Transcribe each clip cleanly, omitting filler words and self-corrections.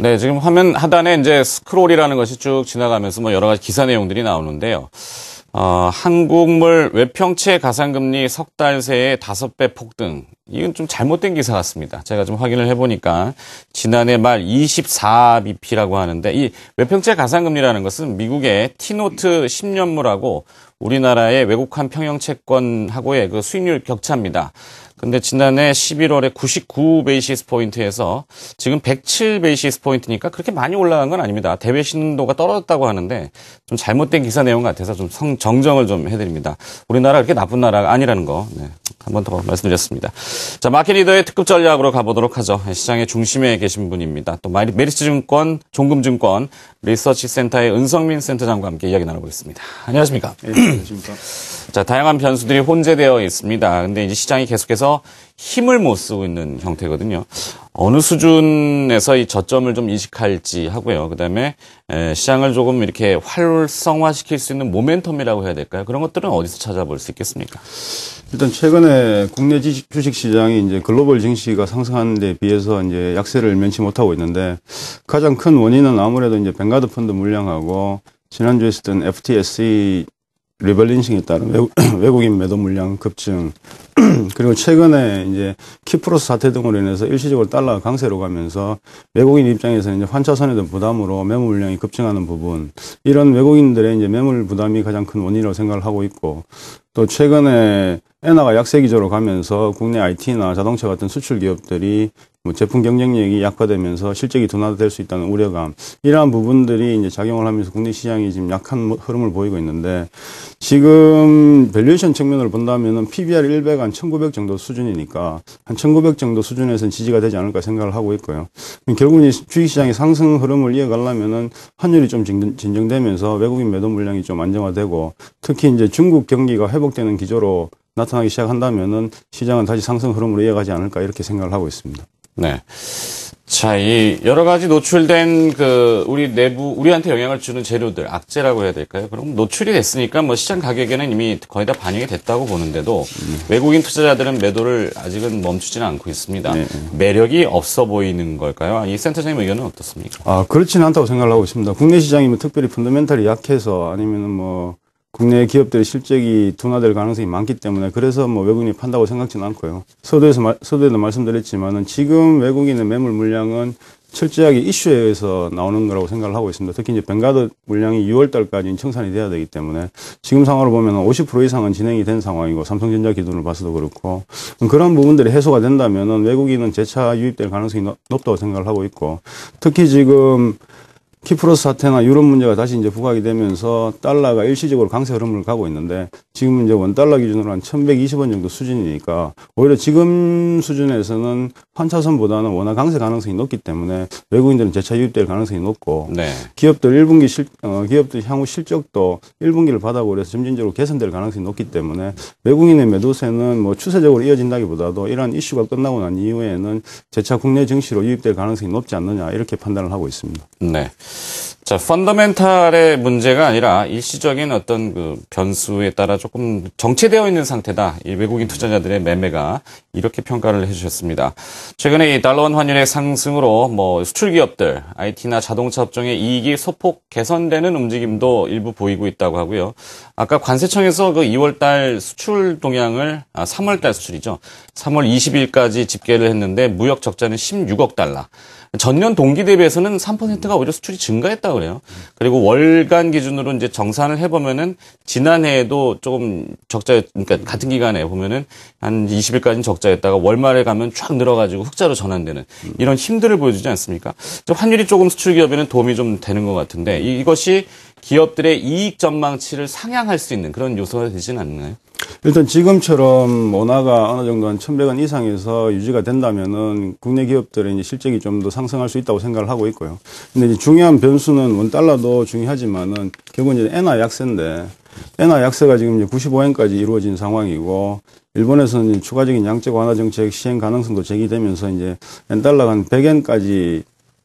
네, 지금 화면 하단에 이제 스크롤이라는 것이 쭉 지나가면서 뭐 여러 가지 기사 내용들이 나오는데요. 한국물 외평채 가상금리 석 달 새에 5배 폭등. 이건 좀 잘못된 기사 같습니다. 제가 좀 확인을 해보니까 지난해 말 24bp라고 하는데 이 외평채 가상금리라는 것은 미국의 T노트 10년물하고 우리나라의 외국환 평형채권하고의 그 수익률 격차입니다. 근데 지난해 11월에 99베이시스 포인트에서 지금 107베이시스 포인트니까 그렇게 많이 올라간 건 아닙니다. 대외 신도가 떨어졌다고 하는데 좀 잘못된 기사 내용 같아서 좀 정정을 좀 해드립니다. 우리나라 그렇게 나쁜 나라가 아니라는 거, 네, 한 번 더 말씀드렸습니다. 자, 마켓 리더의 특급 전략으로 가보도록 하죠. 시장의 중심에 계신 분입니다. 또 메리츠증권, 종금증권 리서치 센터의 은성민 센터장과 함께 이야기 나눠보겠습니다. 안녕하십니까? 네, 안녕하십니까? 자, 다양한 변수들이 혼재되어 있습니다. 근데 이제 시장이 계속해서 힘을 못 쓰고 있는 형태거든요. 어느 수준에서 이 저점을 좀 인식할지 하고요. 그다음에 시장을 조금 이렇게 활성화시킬 수 있는 모멘텀이라고 해야 될까요? 그런 것들은 어디서 찾아볼 수 있겠습니까? 일단 최근에 국내 주식 시장이 이제 글로벌 증시가 상승하는 데 비해서 이제 약세를 면치 못하고 있는데 가장 큰 원인은 아무래도 이제 뱅가드 펀드 물량하고 지난주에 있었던 FTSE 리밸런싱에 따른 외국인 매도 물량 급증 그리고 최근에 이제 키프로스 사태 등으로 인해서 일시적으로 달러가 강세로 가면서 외국인 입장에서는 이제 환차선에 대한 부담으로 매물 물량이 급증하는 부분 이런 외국인들의 이제 매물 부담이 가장 큰 원인이라고 생각을 하고 있고 또 최근에 엔화가 약세 기조로 가면서 국내 IT나 자동차 같은 수출 기업들이 뭐 제품 경쟁력이 약화되면서 실적이 둔화될 수 있다는 우려감 이러한 부분들이 이제 작용을 하면서 국내 시장이 지금 약한 흐름을 보이고 있는데 지금 밸류에이션 측면으로 본다면은 PBR 100 한 1900 정도 수준이니까 한 1900 정도 수준에서는 지지가 되지 않을까 생각을 하고 있고요. 결국은 주식시장의 상승 흐름을 이어가려면은 환율이 좀 진정되면서 외국인 매도 물량이 좀 안정화되고 특히 이제 중국 경기가 회복되는 기조로 나타나기 시작한다면은 시장은 다시 상승 흐름으로 이어가지 않을까 이렇게 생각을 하고 있습니다. 네. 자, 이 여러 가지 노출된 우리한테 영향을 주는 재료들, 악재라고 해야 될까요? 그럼 노출이 됐으니까 뭐 시장 가격에는 이미 거의 다 반영이 됐다고 보는데도 외국인 투자자들은 매도를 아직은 멈추지는 않고 있습니다. 네. 매력이 없어 보이는 걸까요? 이 센터장님 의견은 어떻습니까? 그렇지는 않다고 생각을 하고 있습니다. 국내 시장이 뭐 특별히 펀더멘탈이 약해서 아니면은 뭐 국내 기업들의 실적이 둔화될 가능성이 많기 때문에 그래서 뭐 외국인이 판다고 생각지는 않고요. 서두에도 말씀드렸지만은 지금 외국인의 매물 물량은 철저하게 이슈에 의해서 나오는 거라고 생각을 하고 있습니다. 특히 이제 뱅가드 물량이 6월 달까지 청산이 돼야 되기 때문에 지금 상황으로 보면 50% 이상은 진행이 된 상황이고 삼성전자 기준으로 봐서도 그렇고 그런 부분들이 해소가 된다면은 외국인은 재차 유입될 가능성이 높다고 생각을 하고 있고 특히 지금 키프로스 사태나 유럽 문제가 다시 이제 부각이 되면서 달러가 일시적으로 강세 흐름을 가고 있는데 지금 이제 원달러 기준으로 한 1120원 정도 수준이니까 오히려 지금 수준에서는 환차선보다는 워낙 강세 가능성이 높기 때문에 외국인들은 재차 유입될 가능성이 높고 네. 기업들 향후 실적도 1분기를 받아보고 그래서 점진적으로 개선될 가능성이 높기 때문에 외국인의 매도세는 뭐 추세적으로 이어진다기보다도 이러한 이슈가 끝나고 난 이후에는 재차 국내 증시로 유입될 가능성이 높지 않느냐 이렇게 판단을 하고 있습니다. 네. 자, 펀더멘탈의 문제가 아니라 일시적인 어떤 그 변수에 따라 조금 정체되어 있는 상태다. 이 외국인 투자자들의 매매가 이렇게 평가를 해주셨습니다. 최근에 이 달러원 환율의 상승으로 뭐 수출 기업들, IT나 자동차 업종의 이익이 소폭 개선되는 움직임도 일부 보이고 있다고 하고요. 아까 관세청에서 그 2월달 수출 동향을 3월달 수출이죠. 3월 20일까지 집계를 했는데 무역 적자는 16억 달러. 전년 동기 대비해서는 3%가 오히려 수출이 증가했다고 그래요. 그리고 월간 기준으로 이제 정산을 해보면은 지난해에도 조금 그러니까 같은 기간에 보면은 한 20일까지는 적자였다가 월말에 가면 쫙 늘어가지고 흑자로 전환되는 이런 힘들을 보여주지 않습니까? 환율이 조금 수출 기업에는 도움이 좀 되는 것 같은데 이것이 기업들의 이익 전망치를 상향할 수 있는 그런 요소가 되지는 않나요? 일단 지금처럼 원화가 어느 정도 한 1,100원 이상에서 유지가 된다면은 국내 기업들의 이제 실적이 좀 더 상승할 수 있다고 생각을 하고 있고요. 근데 이제 중요한 변수는 원달러도 중요하지만은 결국은 이제 엔화 약세인데 엔화 약세가 지금 이제 95엔까지 이루어진 상황이고 일본에서는 추가적인 양적 완화 정책 시행 가능성도 제기되면서 이제 엔달러가 한 100엔까지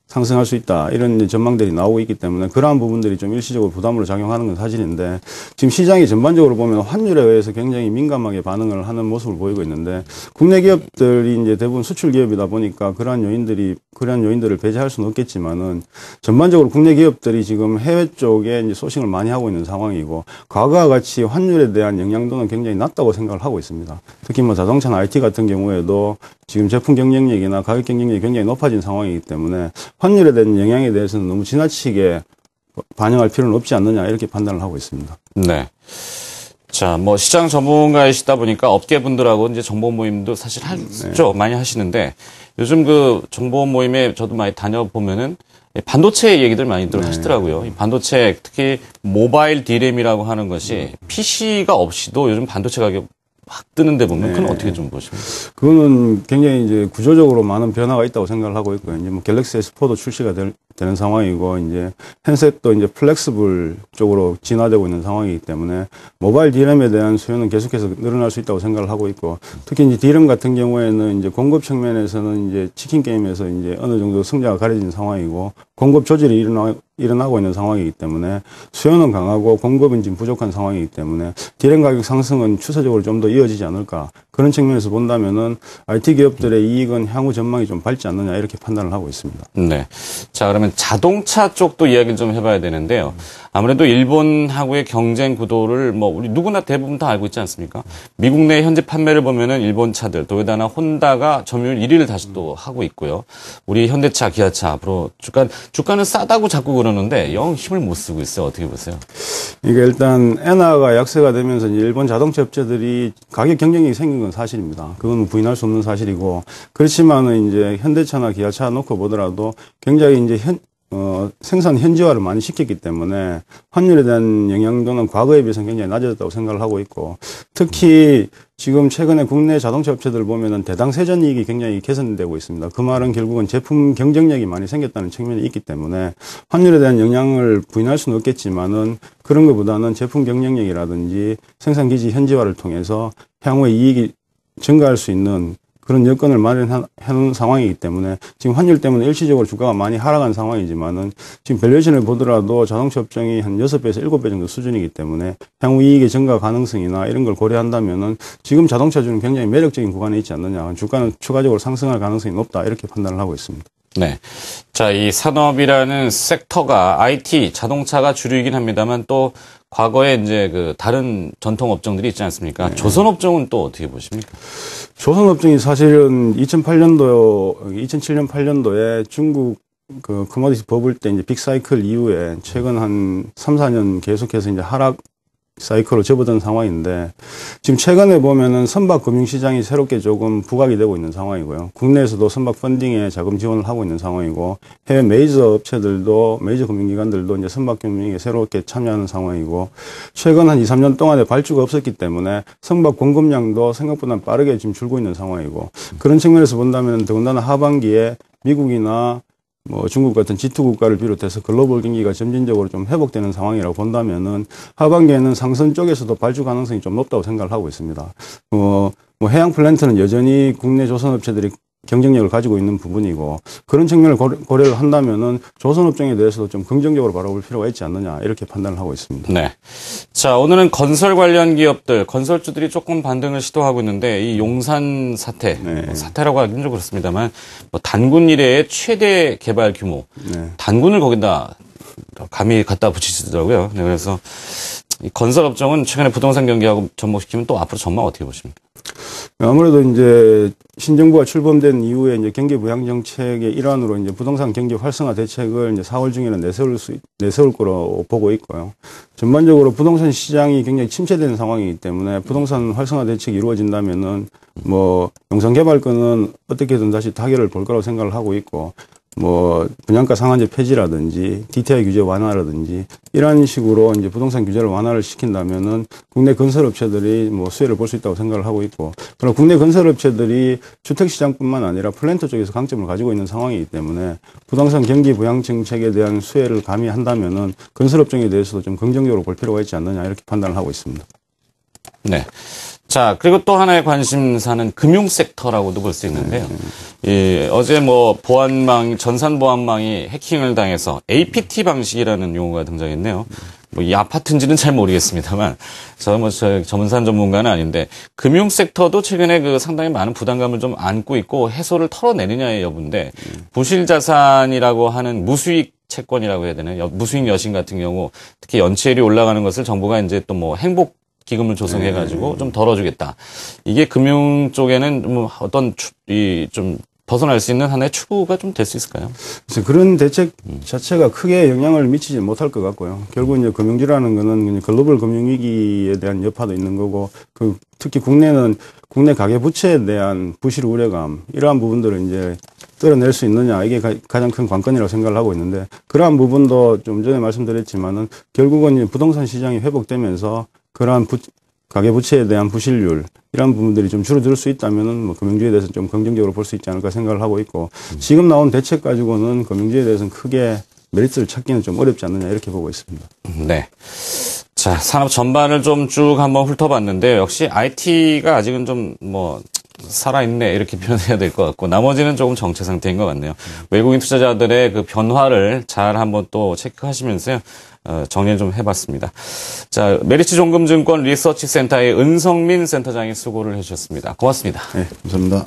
상승할 수 있다 이런 이제 전망들이 나오고 있기 때문에 그러한 부분들이 좀 일시적으로 부담으로 작용하는 건 사실인데 지금 시장이 전반적으로 보면 환율에 의해서 굉장히 민감하게 반응을 하는 모습을 보이고 있는데 국내 기업들이 이제 대부분 수출 기업이다 보니까 그러한 요인들을 배제할 수는 없겠지만은 전반적으로 국내 기업들이 지금 해외 쪽에 이제 소싱을 많이 하고 있는 상황이고 과거와 같이 환율에 대한 영향도는 굉장히 낮다고 생각을 하고 있습니다. 특히 뭐 자동차나 IT 같은 경우에도 지금 제품 경쟁력이나 가격 경쟁력이 굉장히 높아진 상황이기 때문에 환율에 대한 영향에 대해서는 너무 지나치게 반영할 필요는 없지 않느냐 이렇게 판단을 하고 있습니다. 네. 자, 뭐 시장 전문가이시다 보니까 업계 분들하고 이제 정보 모임도 사실 하죠. 많이 하시는데 요즘 그 정보 모임에 저도 많이 다녀보면은 반도체 얘기들 많이들 하시더라고요. 이 반도체 특히 모바일 D램이라고 하는 것이 PC가 없이도 요즘 반도체 가격 확 뜨는데 보면 그건 어떻게 좀 보십니까? 그거는 굉장히 이제 구조적으로 많은 변화가 있다고 생각을 하고 있고요. 이제 뭐 갤럭시 S4도 출시가 되는 상황이고 이제 핸셋도 이제 플렉스블 쪽으로 진화되고 있는 상황이기 때문에 모바일 D램에 대한 수요는 계속해서 늘어날 수 있다고 생각을 하고 있고 특히 이제 D램 같은 경우에는 이제 공급 측면에서는 이제 치킨 게임에서 이제 어느 정도 승자가 가려진 상황이고 공급 조절이 일어나고 있는 상황이기 때문에 수요는 강하고 공급은 지금 부족한 상황이기 때문에 D램 가격 상승은 추세적으로 좀 더 이어지지 않을까 그런 측면에서 본다면은 IT 기업들의 이익은 향후 전망이 좀 밝지 않느냐 이렇게 판단을 하고 있습니다. 네. 자, 그러면 자동차 쪽도 이야기를 좀 해봐야 되는데요. 아무래도 일본하고의 경쟁 구도를 뭐 우리 누구나 대부분 다 알고 있지 않습니까? 미국 내 현재 판매를 보면은 일본 차들, 도요타나 혼다가 점유율 1위를 다시 또 하고 있고요. 우리 현대차, 기아차 앞으로 주가는 싸다고 자꾸 그러는데 영 힘을 못 쓰고 있어요. 어떻게 보세요? 이게 일단 엔화가 약세가 되면서 이제 일본 자동차 업체들이 가격 경쟁력이 생긴 건 사실입니다. 그건 부인할 수 없는 사실이고 그렇지만은 이제 현대차나 기아차 놓고 보더라도 굉장히 이제 생산 현지화를 많이 시켰기 때문에 환율에 대한 영향도는 과거에 비해서는 굉장히 낮아졌다고 생각을 하고 있고 특히 지금 최근에 국내 자동차 업체들 보면은 대당 세전 이익이 굉장히 개선되고 있습니다. 그 말은 결국은 제품 경쟁력이 많이 생겼다는 측면이 있기 때문에 환율에 대한 영향을 부인할 수는 없겠지만은 그런 것보다는 제품 경쟁력이라든지 생산기지 현지화를 통해서 향후에 이익이 증가할 수 있는 그런 여건을 마련하는 상황이기 때문에 지금 환율 때문에 일시적으로 주가가 많이 하락한 상황이지만은 지금 밸류에이션을 보더라도 자동차 업종이 한 6배에서 7배 정도 수준이기 때문에 향후 이익의 증가 가능성이나 이런 걸 고려한다면은 지금 자동차주는 굉장히 매력적인 구간에 있지 않느냐. 주가는 추가적으로 상승할 가능성이 높다. 이렇게 판단을 하고 있습니다. 네. 자, 이 산업이라는 섹터가 IT, 자동차가 주류이긴 합니다만 또 과거에 이제 그 다른 전통 업종들이 있지 않습니까? 조선 업종은 또 어떻게 보십니까? 조선 업종이 사실은 2007년 8년도에 중국 그 커머디티 버블 때 이제 빅사이클 이후에 최근 한 3, 4년 계속해서 이제 하락 사이클로 접어든 상황인데 지금 최근에 보면은 선박 금융시장이 새롭게 조금 부각이 되고 있는 상황이고요. 국내에서도 선박 펀딩에 자금 지원을 하고 있는 상황이고 해외 메이저 업체들도 메이저 금융기관들도 이제 선박 금융에 새롭게 참여하는 상황이고 최근 한 2, 3년 동안에 발주가 없었기 때문에 선박 공급량도 생각보다 빠르게 지금 줄고 있는 상황이고 그런 측면에서 본다면 더군다나 하반기에 미국이나 뭐 중국 같은 G2 국가를 비롯해서 글로벌 경기가 점진적으로 좀 회복되는 상황이라고 본다면은 하반기에는 상선 쪽에서도 발주 가능성이 좀 높다고 생각을 하고 있습니다. 뭐 해양 플랜트는 여전히 국내 조선업체들이 경쟁력을 가지고 있는 부분이고 그런 측면을 고려를 한다면은 조선업종에 대해서도 좀 긍정적으로 바라볼 필요가 있지 않느냐 이렇게 판단을 하고 있습니다. 네. 자, 오늘은 건설 관련 기업들, 건설주들이 조금 반등을 시도하고 있는데 이 용산 사태, 사태라고 하긴 좀 그렇습니다만 뭐 단군 이래의 최대 개발 규모, 단군을 거기다 감히 갖다 붙이시더라고요. 네, 그래서 이 건설업종은 최근에 부동산 경기하고 접목시키면 또 앞으로 전망 어떻게 보십니까? 아무래도 이제 신정부가 출범된 이후에 이제 경기 부양 정책의 일환으로 이제 부동산 경기 활성화 대책을 이제 4월 중에는 내세울 거로 보고 있고요. 전반적으로 부동산 시장이 굉장히 침체되는 상황이기 때문에 부동산 활성화 대책이 이루어진다면은 뭐 용산개발권은 어떻게든 다시 타결을 볼 거라고 생각을 하고 있고 뭐 분양가 상한제 폐지라든지 DTI 규제 완화라든지 이런 식으로 이제 부동산 규제를 완화를 시킨다면은 국내 건설업체들이 뭐 수혜를 볼 수 있다고 생각을 하고 있고 그리고 국내 건설업체들이 주택시장뿐만 아니라 플랜트 쪽에서 강점을 가지고 있는 상황이기 때문에 부동산 경기 부양 정책에 대한 수혜를 가미한다면은 건설업종에 대해서도 좀 긍정적으로 볼 필요가 있지 않느냐 이렇게 판단을 하고 있습니다. 네. 자, 그리고 또 하나의 관심사는 금융 섹터라고도 볼 수 있는데요. 어제 뭐 전산 보안망이 해킹을 당해서 APT 방식이라는 용어가 등장했네요. 뭐 이 아파트인지는 잘 모르겠습니다만, 저 전산 전문가는 아닌데, 금융 섹터도 최근에 그 상당히 많은 부담감을 좀 안고 있고 해소를 털어내느냐의 여부인데, 부실 자산이라고 하는 무수익 채권이라고 해야 되나요? 무수익 여신 같은 경우, 특히 연체율이 올라가는 것을 정부가 이제 또 뭐 행복 기금을 조성해가지고 좀 덜어주겠다. 이게 금융 쪽에는 뭐 어떤 좀 벗어날 수 있는 하나의 추구가 좀 될 수 있을까요? 그래서 그런 대책 자체가 크게 영향을 미치지 못할 것 같고요. 결국 이제 금융주라는 거는 글로벌 금융위기에 대한 여파도 있는 거고, 특히 국내 가계 부채에 대한 부실 우려감, 이러한 부분들을 이제 떨어낼 수 있느냐, 이게 가장 큰 관건이라고 생각을 하고 있는데, 그러한 부분도 좀 전에 말씀드렸지만은 결국은 이제 부동산 시장이 회복되면서 그러한 가계부채에 대한 부실률, 이런 부분들이 좀 줄어들 수 있다면은 뭐 금융주에 대해서는 좀 긍정적으로 볼 수 있지 않을까 생각을 하고 있고, 지금 나온 대책 가지고는 금융주에 대해서는 크게 메리트를 찾기는 좀 어렵지 않느냐, 이렇게 보고 있습니다. 네. 자, 산업 전반을 좀 쭉 한번 훑어봤는데, 역시 IT가 아직은 좀 살아있네, 이렇게 표현해야 될 것 같고, 나머지는 조금 정체 상태인 것 같네요. 외국인 투자자들의 그 변화를 잘 한번 또 체크하시면서요, 정리를 좀 해봤습니다. 자, 메리츠 종금증권 리서치 센터의 은성민 센터장이 수고를 해주셨습니다. 고맙습니다. 네, 감사합니다.